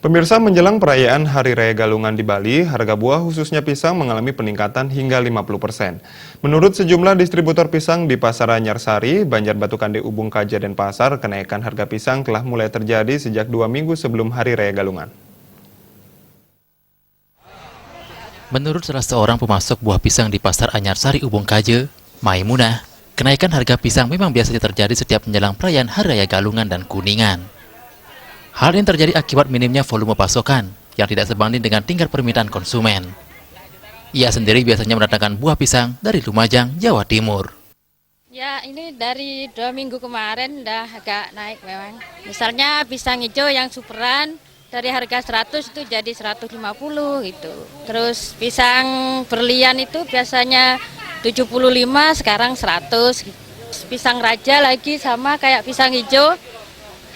Pemirsa, menjelang perayaan Hari Raya Galungan di Bali, harga buah khususnya pisang mengalami peningkatan hingga 50%. Menurut sejumlah distributor pisang di Pasar Anyarsari, Banjarbatu Kande Ubung Kaja dan Pasar, kenaikan harga pisang telah mulai terjadi sejak 2 minggu sebelum Hari Raya Galungan. Menurut salah seorang pemasok buah pisang di Pasar Anyarsari Ubung Kaja, Maimunah, kenaikan harga pisang memang biasanya terjadi setiap menjelang perayaan Hari Raya Galungan dan Kuningan. Hal ini terjadi akibat minimnya volume pasokan yang tidak sebanding dengan tingkat permintaan konsumen. Ia sendiri biasanya mendatangkan buah pisang dari Lumajang, Jawa Timur. Ya, ini dari 2 minggu kemarin udah agak naik memang. Misalnya pisang hijau yang superan dari harga 100 itu jadi 150 gitu. Terus pisang berlian itu biasanya 75, sekarang 100 gitu. Pisang raja lagi sama kayak pisang hijau.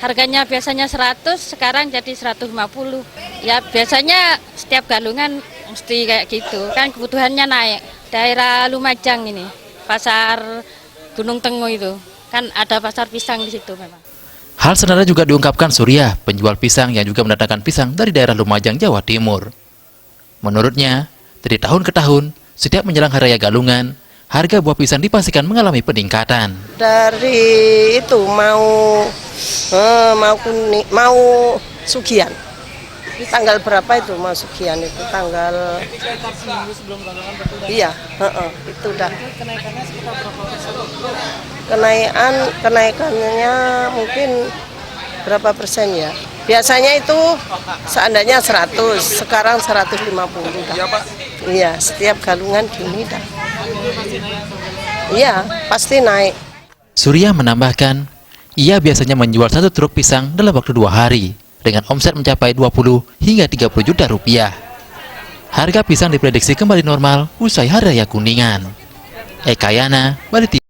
Harganya biasanya 100, sekarang jadi 150. Ya biasanya setiap galungan mesti kayak gitu, kan kebutuhannya naik. Daerah Lumajang ini, pasar Gunung Tengah itu, kan ada pasar pisang di situ memang. Hal senada juga diungkapkan Surya, penjual pisang yang juga mendatangkan pisang dari daerah Lumajang, Jawa Timur. Menurutnya, dari tahun ke tahun, setiap menjelang Hari Raya Galungan, harga buah pisang dipastikan mengalami peningkatan. Dari itu mau Sugian. Tanggal berapa itu mau Sugian itu? Tanggal iya, itu udah. Kenaikannya mungkin berapa persen ya? Biasanya itu seandainya 100, sekarang 150 dah. Iya, setiap galungan gini dah. Iya, pasti naik. Surya menambahkan, ia biasanya menjual 1 truk pisang dalam waktu 2 hari, dengan omset mencapai 20 hingga 30 juta rupiah. Harga pisang diprediksi kembali normal usai Hari Raya Kuningan. Eka Yana, Bali TV.